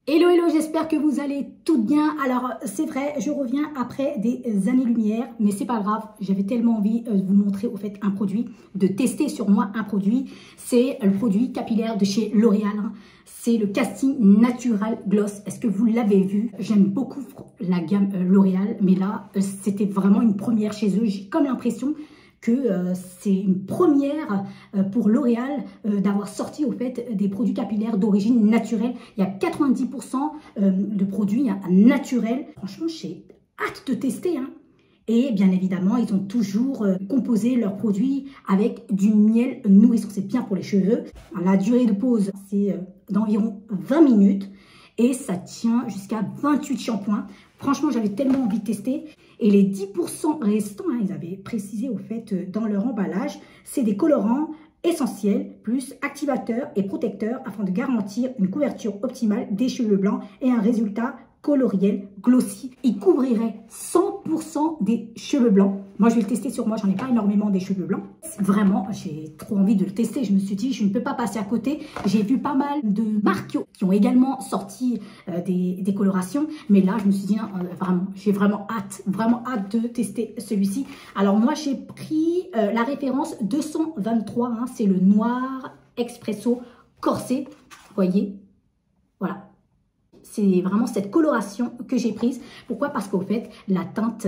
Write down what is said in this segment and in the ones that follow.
Hello, hello, j'espère que vous allez tout bien. Alors, c'est vrai, je reviens après des années-lumière, mais c'est pas grave. J'avais tellement envie de vous montrer au fait un produit, de tester sur moi un produit. C'est le produit capillaire de chez L'Oréal. C'est le Casting Natural Gloss. Est-ce que vous l'avez vu? J'aime beaucoup la gamme L'Oréal, mais là, c'était vraiment une première chez eux. J'ai comme l'impression que c'est une première pour L'Oréal d'avoir sorti au fait des produits capillaires d'origine naturelle. Il y a 90% de produits naturels. Franchement, j'ai hâte de tester. Et bien évidemment, ils ont toujours composé leurs produits avec du miel nourrisson. C'est bien pour les cheveux. La durée de pause, c'est d'environ 20 minutes. Et ça tient jusqu'à 28 shampoings. Franchement, j'avais tellement envie de tester. Et les 10% restants, ils avaient précisé au fait dans leur emballage, c'est des colorants essentiels, plus activateurs et protecteurs afin de garantir une couverture optimale des cheveux blancs et un résultat coloriel, glossy. Il couvrirait 100% des cheveux blancs. Moi, je vais le tester sur moi. J'en ai pas énormément des cheveux blancs. Vraiment, j'ai trop envie de le tester. Je me suis dit, je ne peux pas passer à côté. J'ai vu pas mal de marques qui ont également sorti des colorations. Mais là, je me suis dit, non, vraiment, j'ai vraiment hâte de tester celui-ci. Alors moi, j'ai pris la référence 223. C'est le noir expresso corsé. Vous voyez, voilà. C'est vraiment cette coloration que j'ai prise. Pourquoi? Parce qu'au fait, la teinte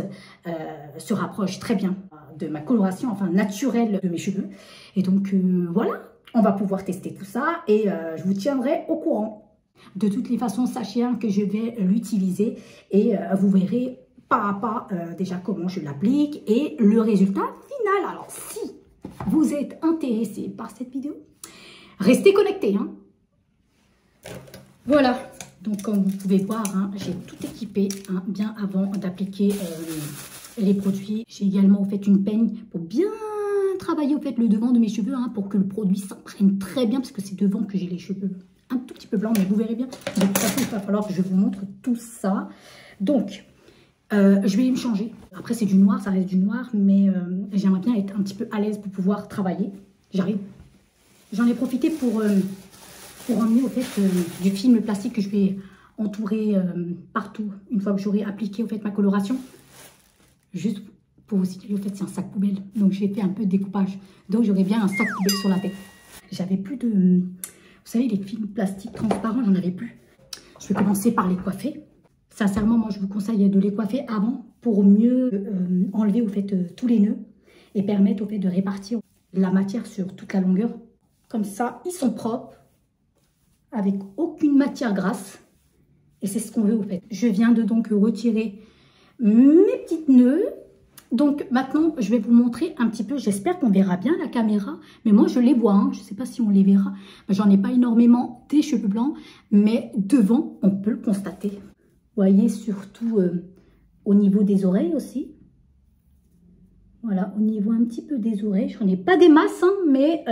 se rapproche très bien de ma coloration, enfin naturelle de mes cheveux. Et donc, voilà, on va pouvoir tester tout ça et je vous tiendrai au courant. De toutes les façons, sachez que je vais l'utiliser et vous verrez pas à pas déjà comment je l'applique et le résultat final. Alors, si vous êtes intéressé par cette vidéo, restez connectés. Voilà. Donc, comme vous pouvez voir, j'ai tout équipé bien avant d'appliquer les produits. J'ai également fait une peigne pour bien travailler au fait le devant de mes cheveux pour que le produit s'imprègne très bien parce que c'est devant que j'ai les cheveux un tout petit peu blancs, mais vous verrez bien. De toute façon, il va falloir que je vous montre tout ça. Donc, je vais me changer. Après, c'est du noir, ça reste du noir, mais j'aimerais bien être un petit peu à l'aise pour pouvoir travailler. J'arrive. J'en ai profité pour emmener au fait du film plastique que je vais entourer partout une fois que j'aurai appliqué au fait ma coloration. Juste pour vous signaler, au fait c'est un sac poubelle, donc j'ai fait un peu de découpage. Donc j'aurai bien un sac poubelle sur la tête. J'avais plus de, vous savez, les films plastiques transparents, j'en avais plus. Je vais commencer par les coiffer. Sincèrement, moi je vous conseille de les coiffer avant pour mieux enlever au fait tous les nœuds et permettre au fait de répartir la matière sur toute la longueur. Comme ça, ils sont propres, avec aucune matière grasse. Et c'est ce qu'on veut au fait. Je viens de donc retirer mes petites nœuds. Donc maintenant, je vais vous montrer un petit peu. J'espère qu'on verra bien la caméra. Mais moi, je les vois. Je ne sais pas si on les verra. J'en ai pas énormément des cheveux blancs. Mais devant, on peut le constater. Vous voyez, surtout au niveau des oreilles aussi. Voilà, au niveau un petit peu des oreilles. J'en ai pas des masses, mais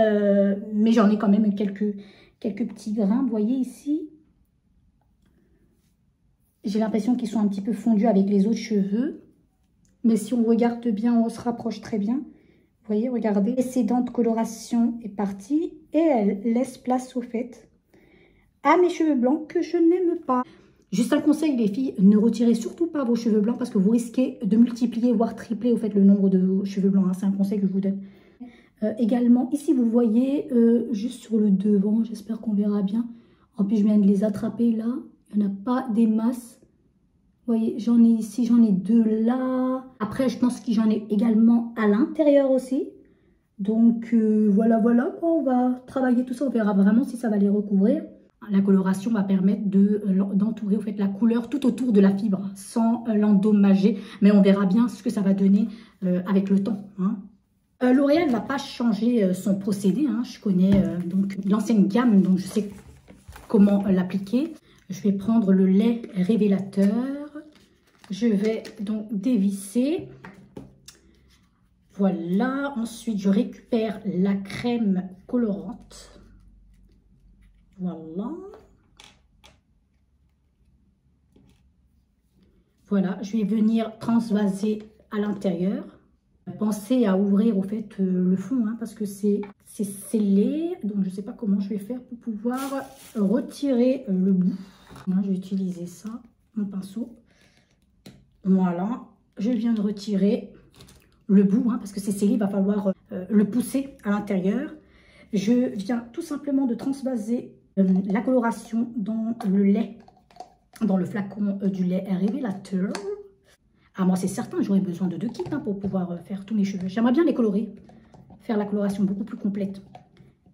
j'en ai quand même quelques petits grains, vous voyez ici. J'ai l'impression qu'ils sont un petit peu fondus avec les autres cheveux. Mais si on regarde bien, on se rapproche très bien. Vous voyez, regardez. Précédente coloration est partie et elle laisse place au fait à mes cheveux blancs que je n'aime pas. Juste un conseil les filles, ne retirez surtout pas vos cheveux blancs parce que vous risquez de multiplier voire tripler au fait le nombre de vos cheveux blancs. C'est un conseil que je vous donne. Également, ici, vous voyez, juste sur le devant, j'espère qu'on verra bien. En plus, je viens de les attraper là. Il n'y en a pas des masses. Vous voyez, j'en ai ici, j'en ai deux là. Après, je pense que j'en ai également à l'intérieur aussi. Donc, voilà, on va travailler tout ça. On verra vraiment si ça va les recouvrir. La coloration va permettre d'entourer au fait la couleur tout autour de la fibre sans l'endommager. Mais on verra bien ce que ça va donner avec le temps. L'Oréal ne va pas changer son procédé. Je connais donc l'ancienne gamme, donc je sais comment l'appliquer. Je vais prendre le lait révélateur. Je vais donc dévisser. Voilà. Ensuite, je récupère la crème colorante. Voilà. Voilà. Je vais venir transvaser à l'intérieur. Pensez à ouvrir au fait le fond parce que c'est scellé. Donc je ne sais pas comment je vais faire pour pouvoir retirer le bout. Moi, je vais utiliser ça, mon pinceau. Voilà, je viens de retirer le bout, hein, parce que c'est scellé, il va falloir le pousser à l'intérieur. Je viens tout simplement de transvaser la coloration dans le lait, dans le flacon du lait révélateur. Ah, moi, c'est certain, j'aurais besoin de 2 kits hein, pour pouvoir faire tous mes cheveux. J'aimerais bien les colorer, faire la coloration beaucoup plus complète.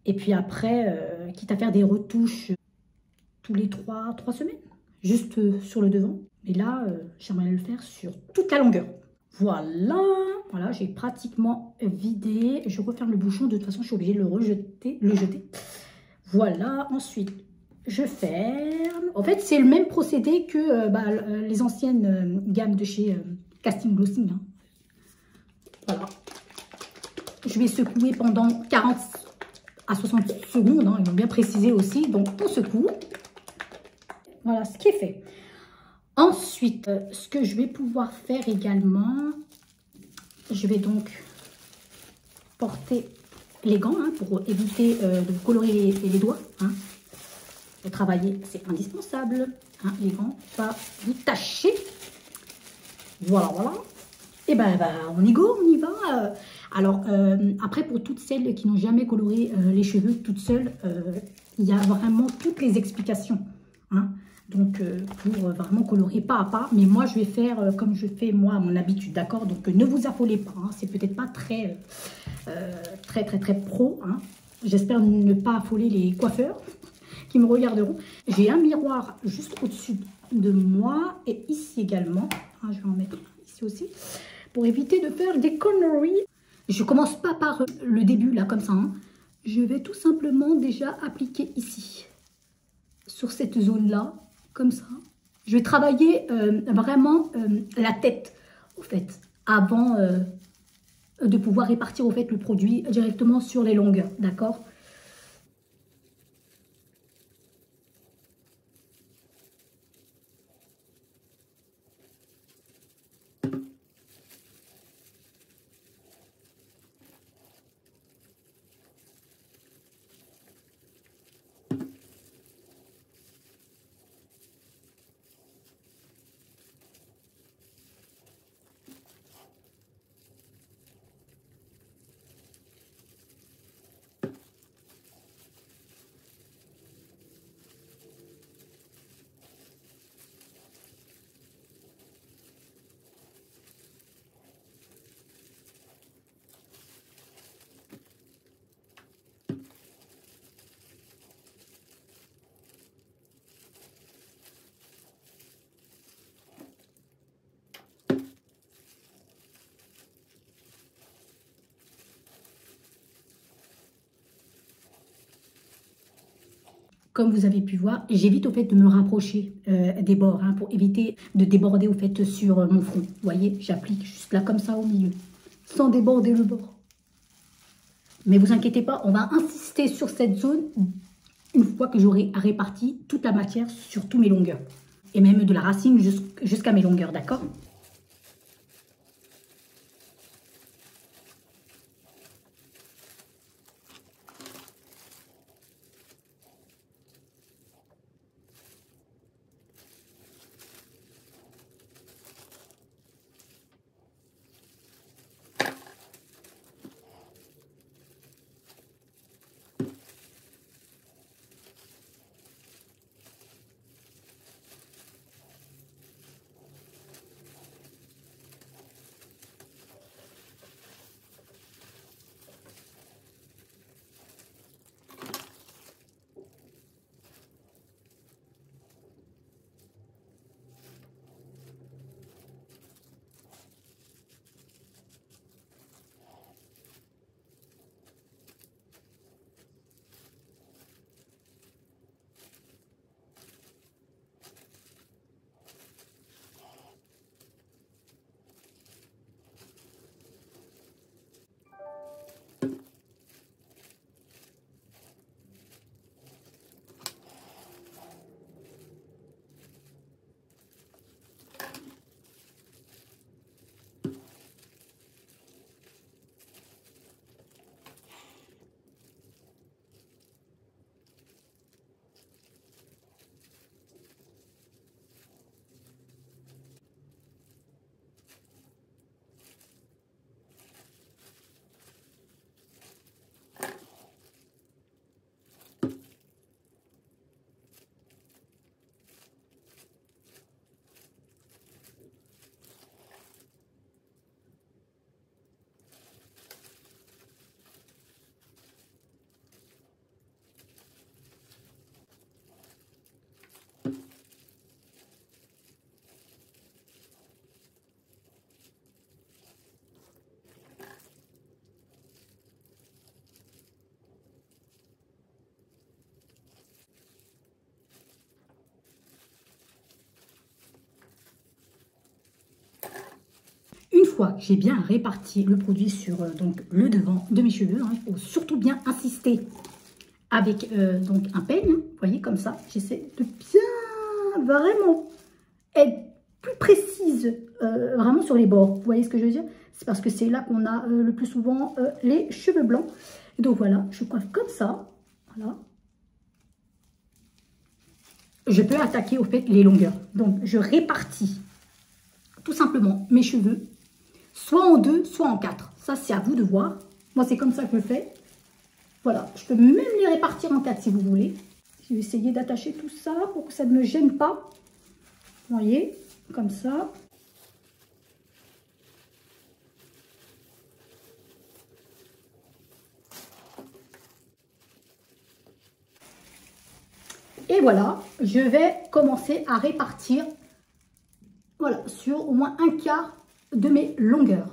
Et puis après, quitte à faire des retouches tous les 3 semaines, juste sur le devant. Mais là, j'aimerais le faire sur toute la longueur. Voilà, voilà, j'ai pratiquement vidé. Je referme le bouchon, de toute façon, je suis obligée de le jeter. Voilà, ensuite, je ferme. En fait, c'est le même procédé que les anciennes gammes de chez Casting Glossing. Hein. Voilà. Je vais secouer pendant 40 à 60 secondes. Hein, ils m'ont bien précisé aussi. Donc, on secoue. Voilà ce qui est fait. Ensuite, ce que je vais pouvoir faire également, je vais donc porter les gants hein, pour éviter de colorer les doigts. Hein. Pour travailler, c'est indispensable. Hein, les gants, pas vous tâcher. Voilà, voilà. Et ben, on y go, on y va. Alors, après, pour toutes celles qui n'ont jamais coloré les cheveux toutes seules, il y a vraiment toutes les explications. Hein. Donc, pour vraiment colorer pas à pas. Mais moi, je vais faire comme je fais, moi, à mon habitude, d'accord? Donc, ne vous affolez pas. Hein. C'est peut-être pas très pro. Hein. J'espère ne pas affoler les coiffeurs qui me regarderont. J'ai un miroir juste au-dessus de moi. Et ici également. Hein, je vais en mettre ici aussi. Pour éviter de faire des conneries. Je commence pas par le début, là, comme ça. Hein. Je vais tout simplement déjà appliquer ici. Sur cette zone-là. Comme ça. Je vais travailler vraiment la tête, au fait, avant de pouvoir répartir, au fait, le produit directement sur les longueurs, d'accord? Comme vous avez pu voir, j'évite au fait de me rapprocher des bords hein, pour éviter de déborder au fait sur mon front. Vous voyez, j'applique juste là comme ça au milieu, sans déborder le bord. Mais vous inquiétez pas, on va insister sur cette zone une fois que j'aurai réparti toute la matière sur tous mes longueurs. Et même de la racine jusqu'à mes longueurs, d'accord ? fois que j'ai bien réparti le produit sur donc, le devant de mes cheveux, hein, il faut surtout bien insister avec donc un peigne, vous voyez, comme ça. J'essaie de bien, vraiment, être plus précise, vraiment sur les bords. Vous voyez ce que je veux dire? C'est parce que c'est là qu'on a le plus souvent les cheveux blancs. Et donc voilà, je coiffe comme ça, voilà. Je peux attaquer au fait les longueurs. Donc je répartis tout simplement mes cheveux, soit en 2, soit en 4. Ça, c'est à vous de voir. Moi, c'est comme ça que je fais. Voilà, je peux même les répartir en 4 si vous voulez. Je vais essayer d'attacher tout ça pour que ça ne me gêne pas. Vous voyez, comme ça. Et voilà, je vais commencer à répartir, voilà, sur au moins un quart de mes longueurs.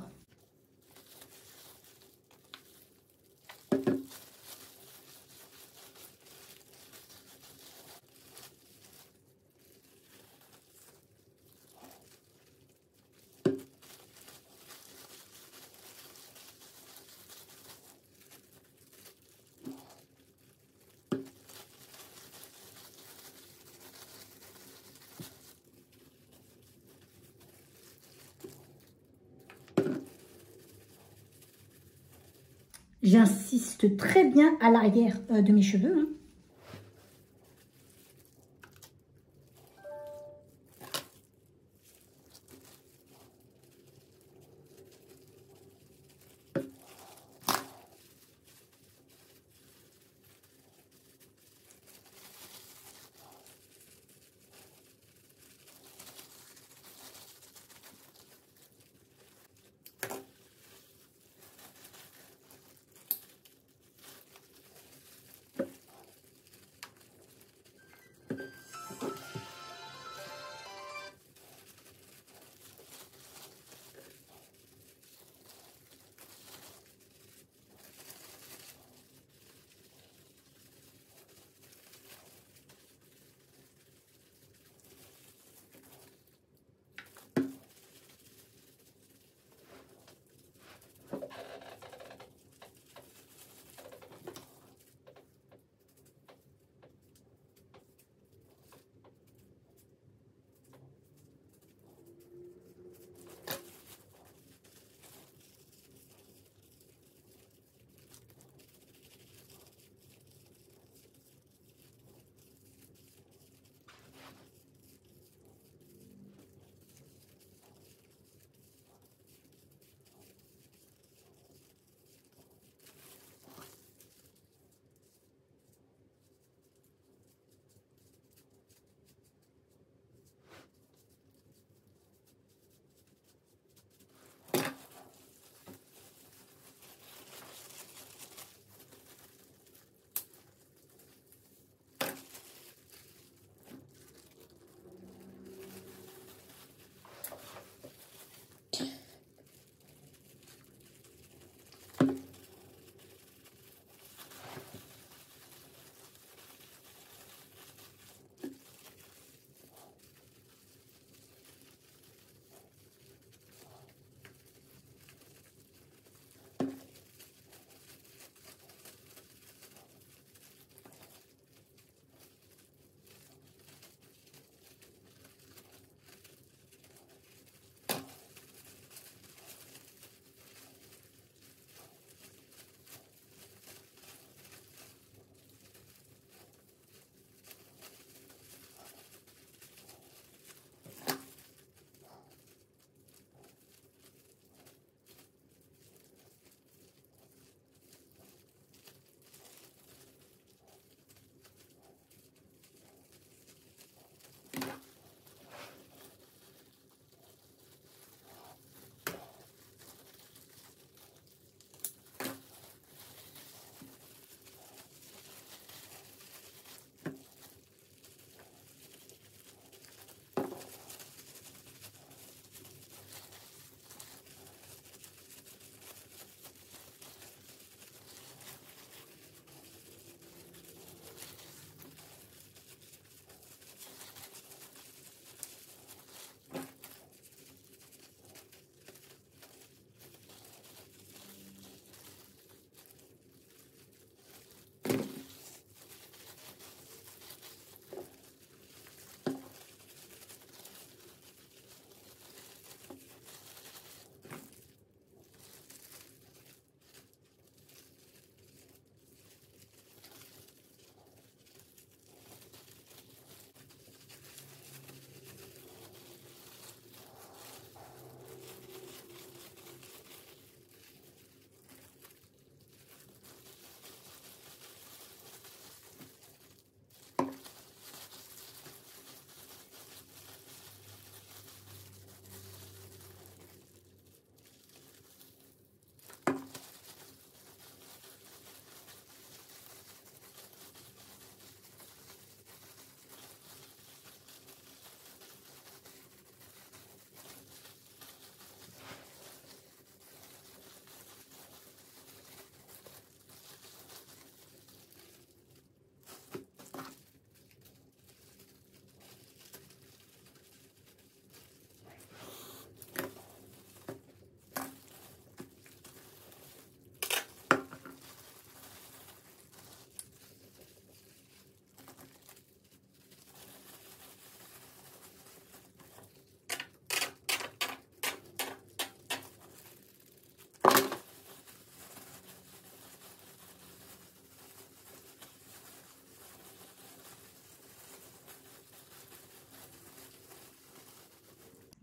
J'insiste très bien à l'arrière de mes cheveux, hein.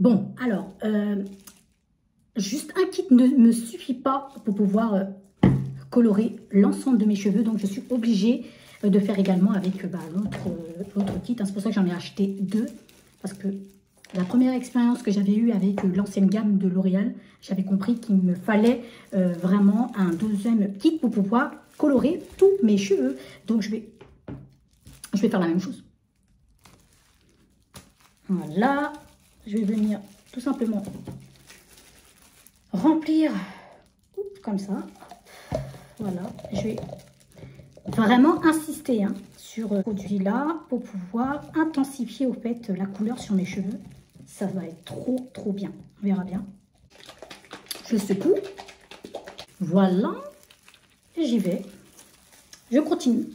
Bon, alors, juste un kit ne me suffit pas pour pouvoir colorer l'ensemble de mes cheveux. Donc, je suis obligée de faire également avec l'autre kit. C'est pour ça que j'en ai acheté 2. Parce que la première expérience que j'avais eue avec l'ancienne gamme de L'Oréal, j'avais compris qu'il me fallait vraiment un deuxième kit pour pouvoir colorer tous mes cheveux. Donc, je vais faire la même chose. Voilà. Je vais venir tout simplement remplir comme ça. Voilà. Je vais vraiment insister sur ce produit-là pour pouvoir intensifier au fait la couleur sur mes cheveux. Ça va être trop bien. On verra bien. Je secoue. Voilà. Et j'y vais. Je continue.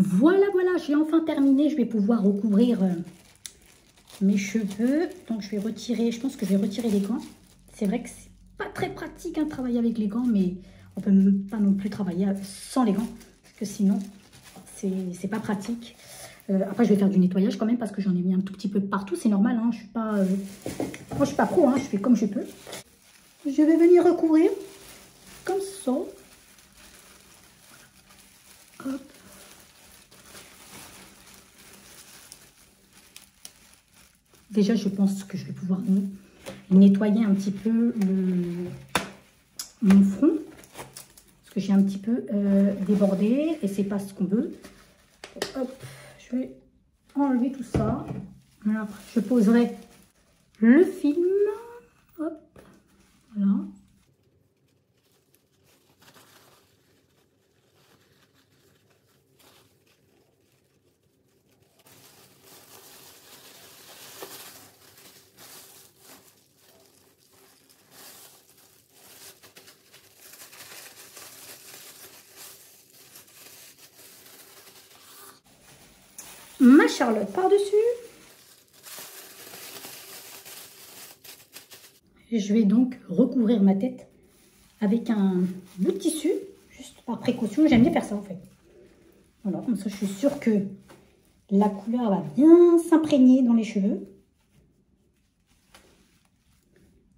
Voilà, voilà, j'ai enfin terminé. Je vais pouvoir recouvrir mes cheveux. Donc, je vais retirer, je pense que je vais retirer les gants. C'est vrai que c'est pas très pratique de travailler avec les gants, mais on peut pas non plus travailler sans les gants. Parce que sinon, c'est pas pratique. Après, je vais faire du nettoyage quand même parce que j'en ai mis un tout petit peu partout. C'est normal, hein, je suis pas, moi, je suis pas pro, hein, je fais comme je peux. Je vais venir recouvrir comme ça. Hop. Déjà, je pense que je vais pouvoir nettoyer un petit peu mon front. Parce que j'ai un petit peu débordé et c'est pas ce qu'on veut. Hop, je vais enlever tout ça. Alors, je poserai le film. Hop, voilà. Ma Charlotte par-dessus. Je vais donc recouvrir ma tête avec un bout de tissu, juste par précaution. J'aime bien faire ça en fait. Voilà, comme ça je suis sûre que la couleur va bien s'imprégner dans les cheveux.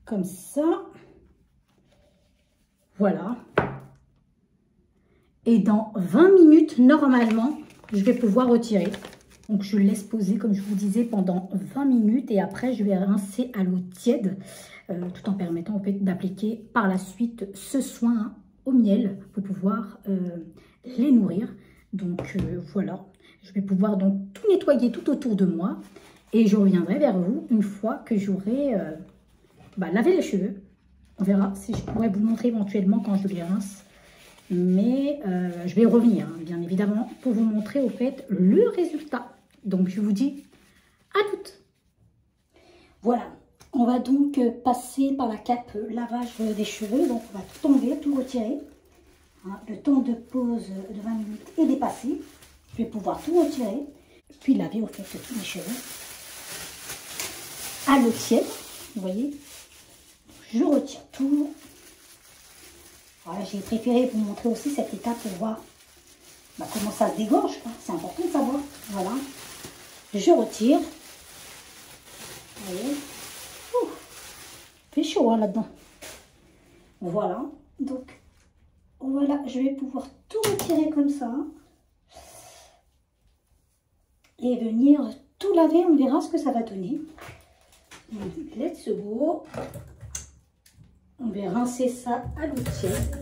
Comme ça. Voilà. Et dans 20 minutes, normalement, je vais pouvoir retirer. Donc, je laisse poser, comme je vous disais, pendant 20 minutes. Et après, je vais rincer à l'eau tiède, tout en permettant en fait, d'appliquer par la suite ce soin au miel pour pouvoir les nourrir. Donc, voilà. Je vais pouvoir donc tout nettoyer tout autour de moi. Et je reviendrai vers vous une fois que j'aurai lavé les cheveux. On verra si je pourrais vous montrer éventuellement quand je les rince. Mais je vais revenir, hein, bien évidemment, pour vous montrer au fait le résultat. Donc, je vous dis à toutes. Voilà, on va donc passer par la cape lavage des cheveux. Donc, on va tout enlever, tout retirer. Hein, le temps de pause de 20 minutes est dépassé. Je vais pouvoir tout retirer, puis laver au fait tous les cheveux à l'eau tiède. Vous voyez, je retire tout. Voilà, j'ai préféré vous montrer aussi cette étape pour voir comment ça se dégorge. C'est important de savoir. Voilà. Je retire. Vous voyez. Ouh, il fait chaud hein, là-dedans. Voilà. Donc, voilà, je vais pouvoir tout retirer comme ça. Et venir tout laver. On verra ce que ça va donner. Donc, let's go. On va rincer ça à l'eau tiède.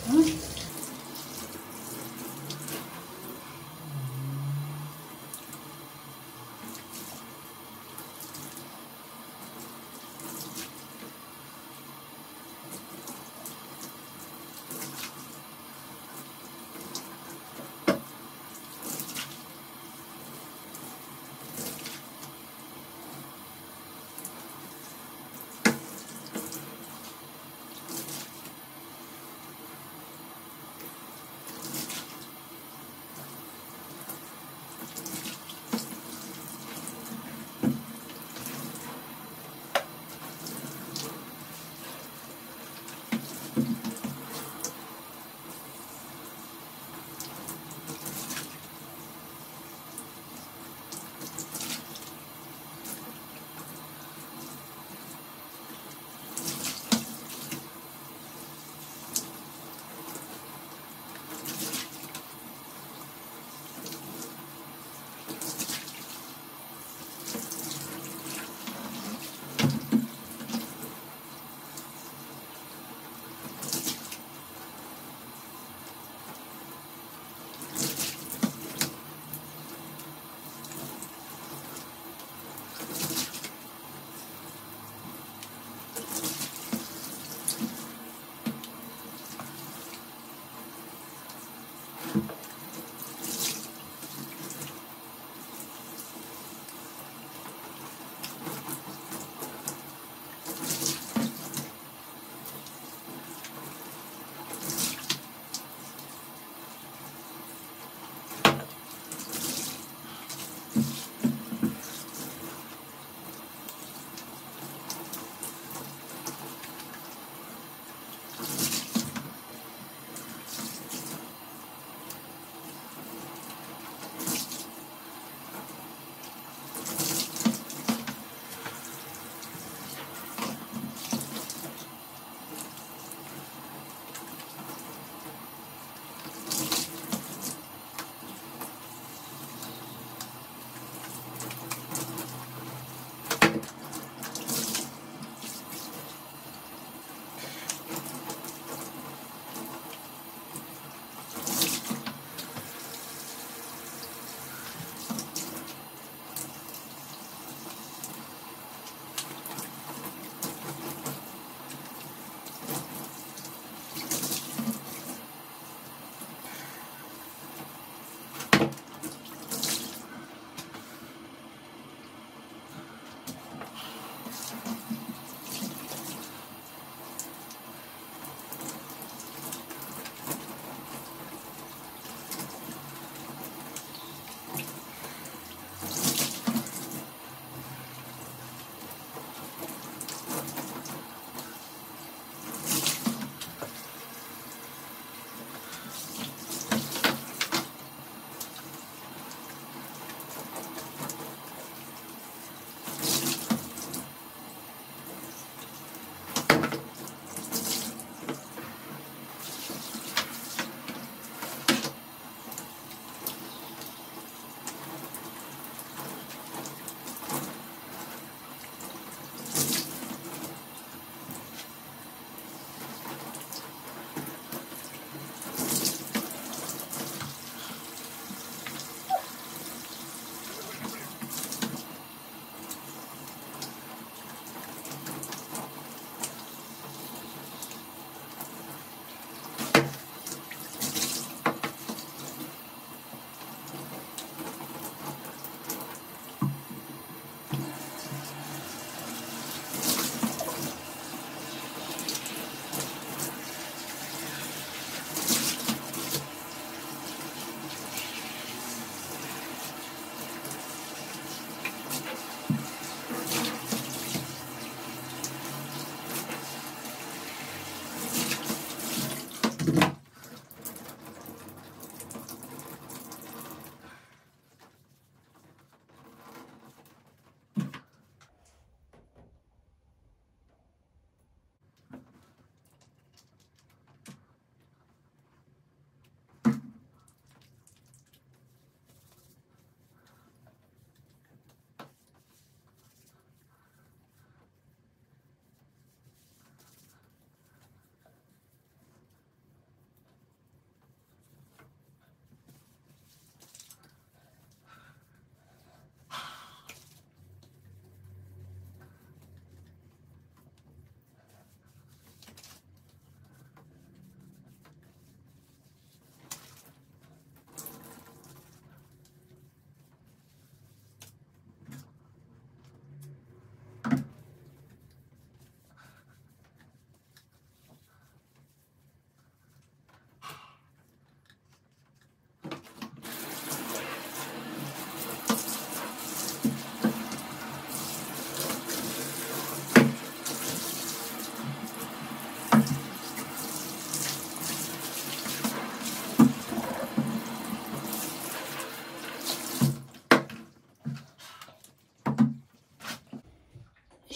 Hein?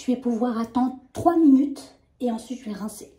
je vais pouvoir attendre 3 minutes et ensuite je vais rincer.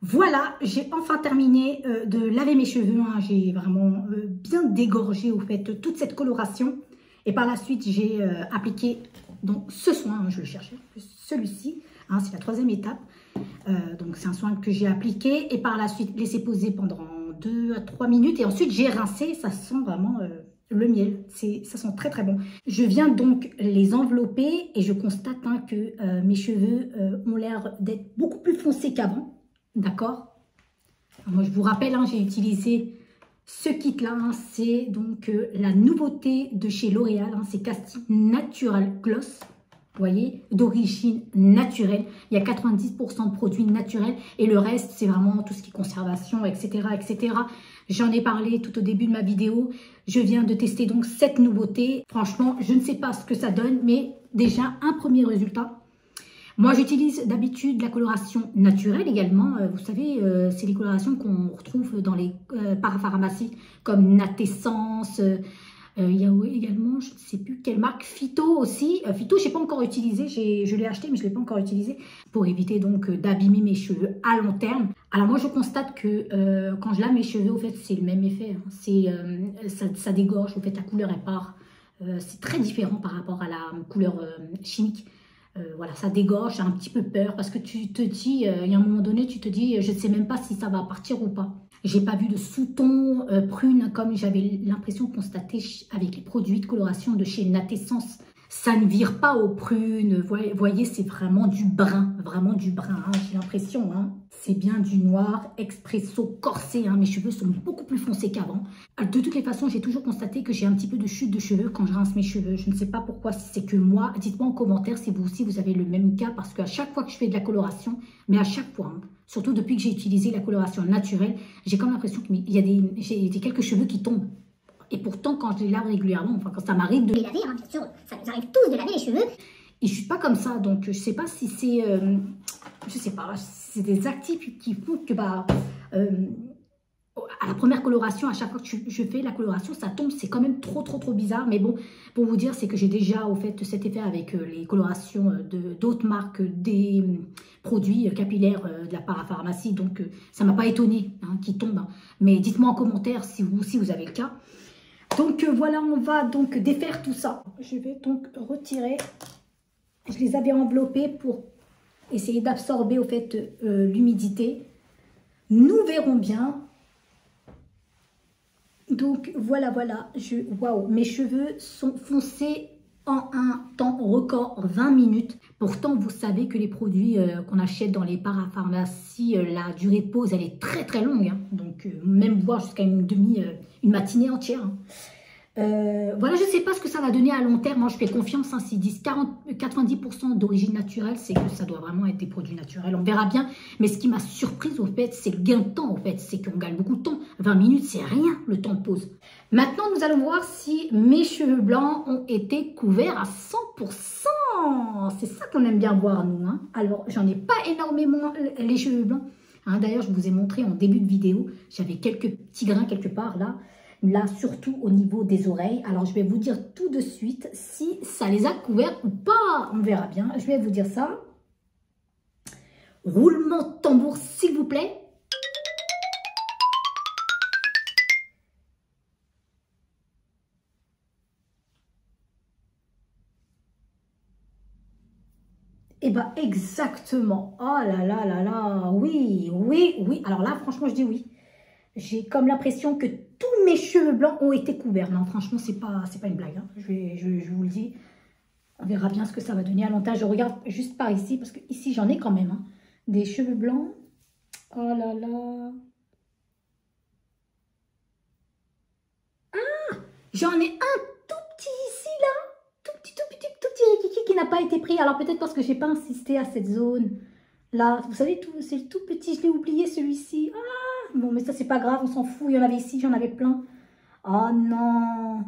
Voilà, j'ai enfin terminé de laver mes cheveux. Hein. J'ai vraiment bien dégorgé au fait toute cette coloration. Et par la suite, j'ai appliqué donc, ce soin. Hein, je le cherchais, celui-ci. Hein, c'est la 3e étape. Donc c'est un soin que j'ai appliqué. Et par la suite, laissé poser pendant 2 à 3 minutes. Et ensuite, j'ai rincé. Ça sent vraiment le miel. Ça sent très très bon. Je viens donc les envelopper. Et je constate hein, que mes cheveux ont l'air d'être beaucoup plus foncés qu'avant. D'accord. Moi, je vous rappelle, hein, j'ai utilisé ce kit-là. Hein, c'est donc la nouveauté de chez L'Oréal. Hein, c'est Casting Natural Gloss. Vous voyez, d'origine naturelle. Il y a 90% de produits naturels. Et le reste, c'est vraiment tout ce qui est conservation, etc. etc. J'en ai parlé tout au début de ma vidéo. Je viens de tester donc cette nouveauté. Franchement, je ne sais pas ce que ça donne. Mais déjà, un premier résultat. Moi, j'utilise d'habitude la coloration naturelle également. Vous savez, c'est les colorations qu'on retrouve dans les parapharmacies comme Natessence. Il y a également, je ne sais plus quelle marque, Phyto aussi. Phyto, je n'ai pas encore utilisé. Je l'ai acheté, mais je ne l'ai pas encore utilisé pour éviter donc d'abîmer mes cheveux à long terme. Alors moi, je constate que quand je lave mes cheveux, au fait, c'est le même effet. Hein. Ça dégorge, au fait, la couleur, elle part. C'est très différent par rapport à la couleur chimique. Voilà, ça dégorge, j'ai un petit peu peur parce que tu te dis, il y a un moment donné, tu te dis, je ne sais même pas si ça va partir ou pas. J'ai pas vu de sous-ton prune comme j'avais l'impression de constater avec les produits de coloration de chez Natessence. Ça ne vire pas aux prunes, vous voyez, c'est vraiment du brun, hein, j'ai l'impression. Hein. C'est bien du noir, expresso, corsé, hein. Mes cheveux sont beaucoup plus foncés qu'avant. De toutes les façons, j'ai toujours constaté que j'ai un petit peu de chute de cheveux quand je rince mes cheveux. Je ne sais pas pourquoi, si c'est que moi. Dites-moi en commentaire si vous aussi vous avez le même cas, parce qu'à chaque fois que je fais de la coloration, mais à chaque fois, hein, surtout depuis que j'ai utilisé la coloration naturelle, j'ai comme l'impression qu'il y a j'ai quelques cheveux qui tombent. Et pourtant, quand je les lave régulièrement, enfin quand ça m'arrive de les laver, hein, bien sûr, ça nous arrive tous de laver les cheveux. Et je ne suis pas comme ça, donc je ne sais pas si c'est, je sais pas, c'est des actifs qui font que bah, à la première coloration, à chaque fois que je fais la coloration, ça tombe, c'est quand même trop bizarre. Mais bon, pour vous dire, c'est que j'ai déjà au fait cet effet avec les colorations d'autres marques, des produits capillaires de la parapharmacie, donc ça ne m'a pas étonné hein, qu'ils tombent. Hein. Mais dites-moi en commentaire si vous aussi vous avez le cas. Donc voilà, on va donc défaire tout ça. Je vais donc retirer. Je les avais enveloppés pour essayer d'absorber au fait l'humidité. Nous verrons bien. Donc voilà, waouh, mes cheveux sont foncés en un temps record, 20 minutes. Pourtant, vous savez que les produits qu'on achète dans les parapharmacies, la durée de pause, elle est très très longue. Hein. Donc même voire jusqu'à une matinée entière. Hein. Voilà, je ne sais pas ce que ça va donner à long terme. Moi, je fais confiance. Hein, s'ils disent 90% d'origine naturelle, c'est que ça doit vraiment être des produits naturels. On verra bien. Mais ce qui m'a surprise, au fait, c'est le gain de temps. Au fait, c'est qu'on gagne beaucoup de temps. 20 minutes, c'est rien, le temps de pause. Maintenant, nous allons voir si mes cheveux blancs ont été couverts à 100%. C'est ça qu'on aime bien voir, nous. Hein. Alors, j'en ai pas énormément les cheveux blancs. Hein, d'ailleurs, je vous ai montré en début de vidéo. J'avais quelques petits grains quelque part, là. Là, surtout au niveau des oreilles. Alors, je vais vous dire tout de suite si ça les a couverts ou pas. On verra bien. Je vais vous dire ça. Roulement de tambour, s'il vous plaît. Eh bien, exactement. Oh là là là là. Oui, oui, oui. Alors là, franchement, je dis oui. J'ai comme l'impression que tous mes cheveux blancs ont été couverts. Non, franchement, c'est pas une blague. Hein. Je vous le dis. On verra bien ce que ça va donner à long terme. Je regarde juste par ici, parce que ici, j'en ai quand même. Hein, des cheveux blancs. Oh là là. Ah, j'en ai un tout petit ici, là. Tout petit kiki qui n'a pas été pris. Alors, peut-être parce que j'ai pas insisté à cette zone. Là, vous savez, c'est le tout petit. Je l'ai oublié, celui-ci. Ah, bon, mais ça, c'est pas grave, on s'en fout. Il y en avait ici, j'en avais plein. Oh non.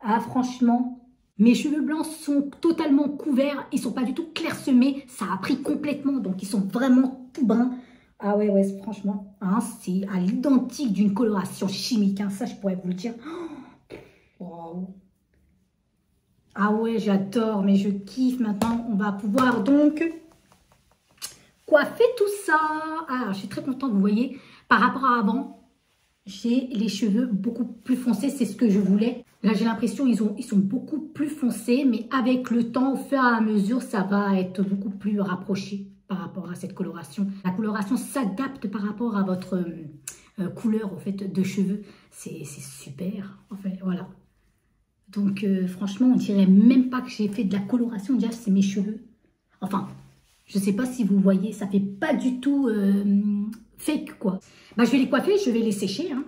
Ah, franchement, mes cheveux blancs sont totalement couverts. Ils sont pas du tout clairsemés. Ça a pris complètement, donc ils sont vraiment tout bruns. Ah ouais, franchement, hein, c'est à l'identique d'une coloration chimique. Hein, ça, je pourrais vous le dire. Oh, wow. Ah ouais, j'adore, mais je kiffe. Maintenant, on va pouvoir donc coiffer tout ça. Ah, je suis très contente, vous voyez, par rapport à avant, j'ai les cheveux beaucoup plus foncés, c'est ce que je voulais. Là, j'ai l'impression ils sont beaucoup plus foncés, mais avec le temps, au fur et à mesure, ça va être beaucoup plus rapproché par rapport à cette coloration. La coloration s'adapte par rapport à votre couleur, en fait, de cheveux. C'est super, en fait, voilà. Donc, franchement, on dirait même pas que j'ai fait de la coloration, déjà, c'est mes cheveux. Enfin, je ne sais pas si vous voyez, ça fait pas du tout fake, quoi. Bah, je vais les coiffer, je vais les sécher, hein.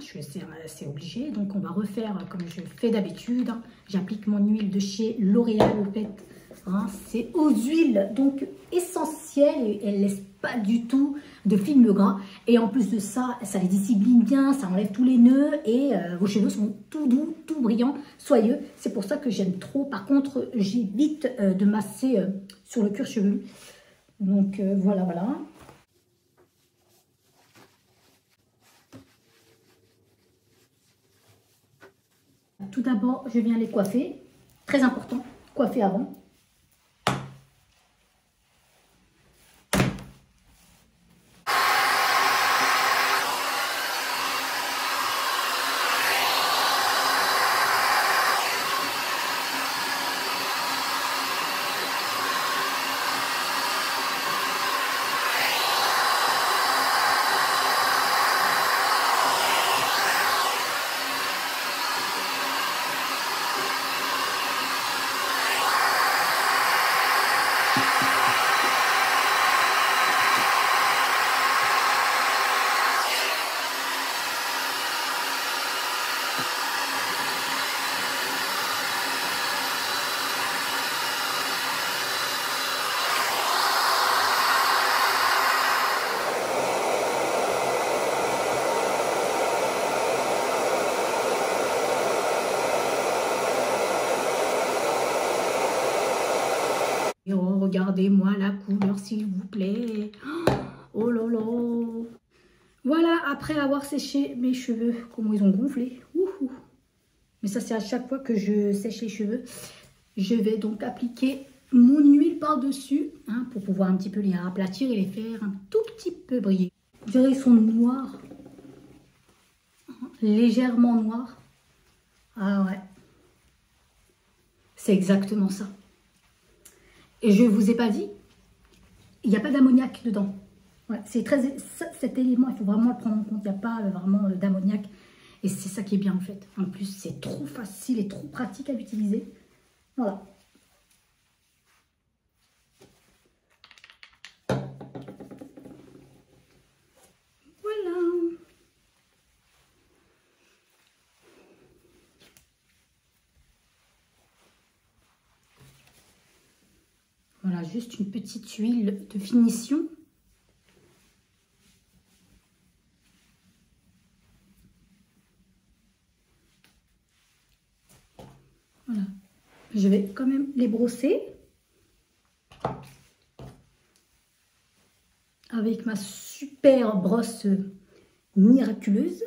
C'est obligé. Donc, on va refaire comme je fais d'habitude. Hein. J'applique mon huile de chez L'Oréal, au fait. Hein. C'est aux huiles, donc essentielles. Et elle ne laisse pas du tout de film gras. Et en plus de ça, ça les discipline bien, ça enlève tous les nœuds. Et vos cheveux sont tout doux, tout brillants, soyeux. C'est pour ça que j'aime trop. Par contre, j'évite de masser sur le cuir chevelu. Donc, voilà. Tout d'abord, je viens les coiffer. Très important, coiffer avant. Oh, regardez-moi la couleur, s'il vous plaît. Oh là là. Voilà, après avoir séché mes cheveux, comment ils ont gonflé. Ouhou. Mais ça, c'est à chaque fois que je sèche les cheveux. Je vais donc appliquer mon huile par-dessus, hein, pour pouvoir un petit peu les aplatir et les faire un tout petit peu briller. Je dirais qu'ils sont noirs. Légèrement noirs. Ah ouais. C'est exactement ça. Et je ne vous ai pas dit, il n'y a pas d'ammoniac dedans. Ouais, c'est très, cet élément, il faut vraiment le prendre en compte. Il n'y a pas vraiment d'ammoniac. Et c'est ça qui est bien en fait. En plus, c'est trop facile et trop pratique à utiliser. Voilà. Voilà. Voilà, juste une petite huile de finition. Voilà. Je vais quand même les brosser avec ma super brosse miraculeuse.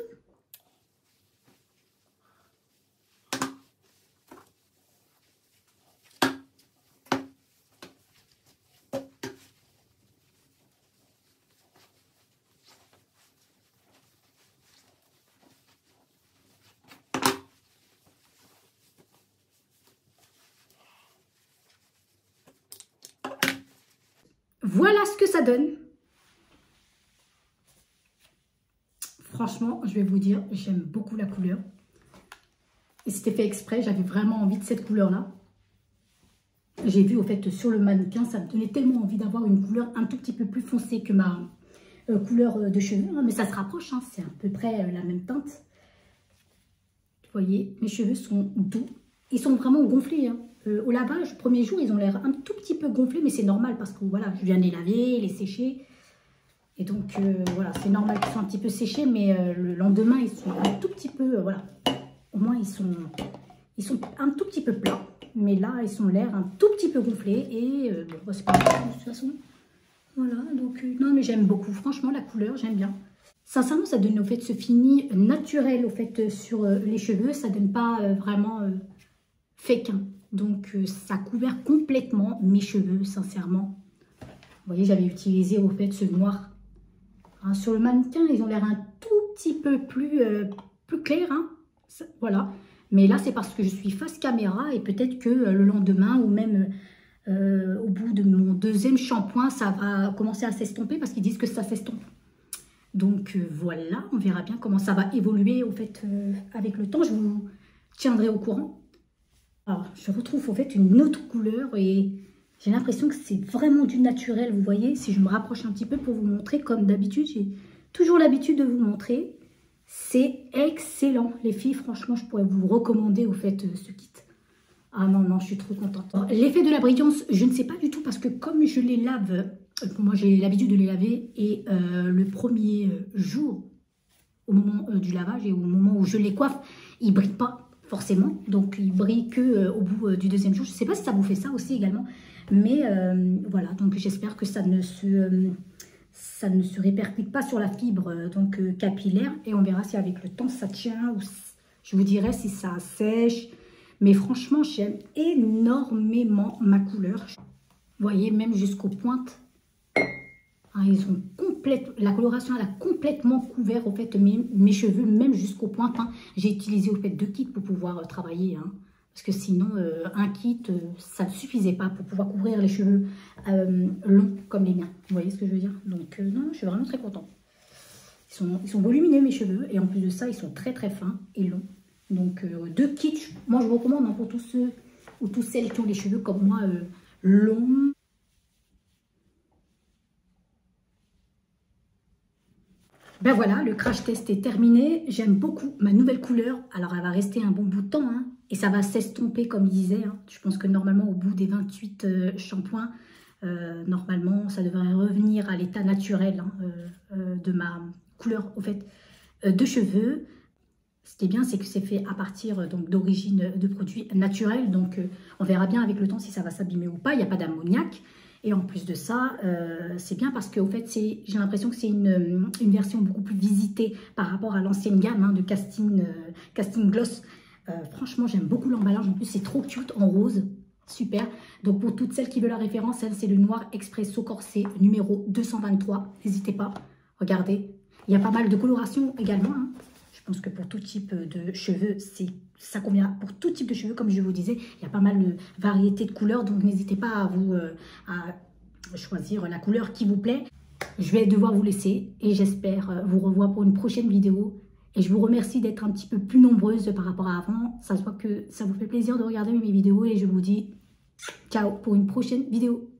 Voilà ce que ça donne. Franchement, je vais vous dire, j'aime beaucoup la couleur. Et c'était fait exprès, j'avais vraiment envie de cette couleur-là. J'ai vu au fait sur le mannequin, ça me donnait tellement envie d'avoir une couleur un tout petit peu plus foncée que ma couleur de cheveux. Mais ça se rapproche, hein, c'est à peu près la même teinte. Vous voyez, mes cheveux sont doux. Ils sont vraiment gonflés. Hein. Au lavage, premier jour, ils ont l'air un tout petit peu gonflés, mais c'est normal parce que voilà, je viens de les laver, les sécher. Et donc, voilà, c'est normal qu'ils soient un petit peu séchés, mais le lendemain, ils sont un tout petit peu, voilà. Au moins, ils sont un tout petit peu plats. Mais là, ils sont l'air un tout petit peu gonflés. Et bon, bah, c'est pas grave, de toute façon. Voilà, donc, non, mais j'aime beaucoup. Franchement, la couleur, j'aime bien. Sincèrement, ça donne au fait ce fini naturel au fait sur les cheveux. Ça donne pas vraiment fake. Hein. Donc, ça a couvert complètement mes cheveux, sincèrement. Vous voyez, j'avais utilisé au fait ce noir. Hein, sur le mannequin, ils ont l'air un tout petit peu plus clairs. Hein. Voilà. Mais là, c'est parce que je suis face caméra et peut-être que le lendemain ou même au bout de mon deuxième shampoing, ça va commencer à s'estomper parce qu'ils disent que ça s'estompe. Donc voilà, on verra bien comment ça va évoluer au fait avec le temps. Je vous tiendrai au courant. Alors, je retrouve en fait une autre couleur et j'ai l'impression que c'est vraiment du naturel. Vous voyez, si je me rapproche un petit peu pour vous montrer, comme d'habitude, j'ai toujours l'habitude de vous montrer. C'est excellent, les filles. Franchement, je pourrais vous recommander au fait ce kit. Ah non, non, je suis trop contente. L'effet de la brillance, je ne sais pas du tout parce que comme je les lave, moi j'ai l'habitude de les laver et le premier jour, au moment du lavage et au moment où je les coiffe, ils ne brillent pas forcément. Donc, ils brillent que au bout du deuxième jour. Je ne sais pas si ça vous fait ça aussi également. Mais voilà, donc j'espère que ça ne se répercute pas sur la fibre capillaire. Et on verra si avec le temps ça tient ou je vous dirai si ça sèche. Mais franchement, j'aime énormément ma couleur. Vous voyez, même jusqu'aux pointes. Hein, la coloration, elle a complètement couvert au fait mes cheveux, même jusqu'aux pointes. Hein. J'ai utilisé au fait 2 kits pour pouvoir travailler. Hein. Parce que sinon, un kit, ça ne suffisait pas pour pouvoir couvrir les cheveux longs comme les miens. Vous voyez ce que je veux dire? Donc, non, je suis vraiment très contente. Ils sont volumineux, mes cheveux. Et en plus de ça, ils sont très, très fins et longs. Donc, 2 kits, moi, je vous recommande hein, pour tous ceux ou toutes celles qui ont les cheveux comme moi, longs. Ben voilà, le crash test est terminé. J'aime beaucoup ma nouvelle couleur. Alors, elle va rester un bon bout de temps. Hein, et ça va s'estomper, comme il disait. Hein. Je pense que normalement, au bout des 28 shampoings, normalement, ça devrait revenir à l'état naturel hein, de ma couleur, au fait, de cheveux. Ce qui est bien, c'est que c'est fait à partir d'origine de produits naturels. Donc, on verra bien avec le temps si ça va s'abîmer ou pas. Il n'y a pas d'ammoniac. Et en plus de ça, c'est bien parce qu'au fait, j'ai l'impression que c'est une version beaucoup plus visitée par rapport à l'ancienne gamme hein, de Casting Gloss. Franchement, j'aime beaucoup l'emballage. En plus, c'est trop cute en rose. Super. Donc, pour toutes celles qui veulent la référence, c'est le Noir Expresso Corset numéro 223. N'hésitez pas. Regardez. Il y a pas mal de colorations également. Hein. Je pense que pour tout type de cheveux, ça convient pour tout type de cheveux. Comme je vous disais, il y a pas mal de variétés de couleurs. Donc, n'hésitez pas à choisir la couleur qui vous plaît. je vais devoir vous laisser et j'espère vous revoir pour une prochaine vidéo. Et je vous remercie d'être un petit peu plus nombreuses par rapport à avant. Ça se voit que ça vous fait plaisir de regarder mes vidéos et je vous dis ciao pour une prochaine vidéo.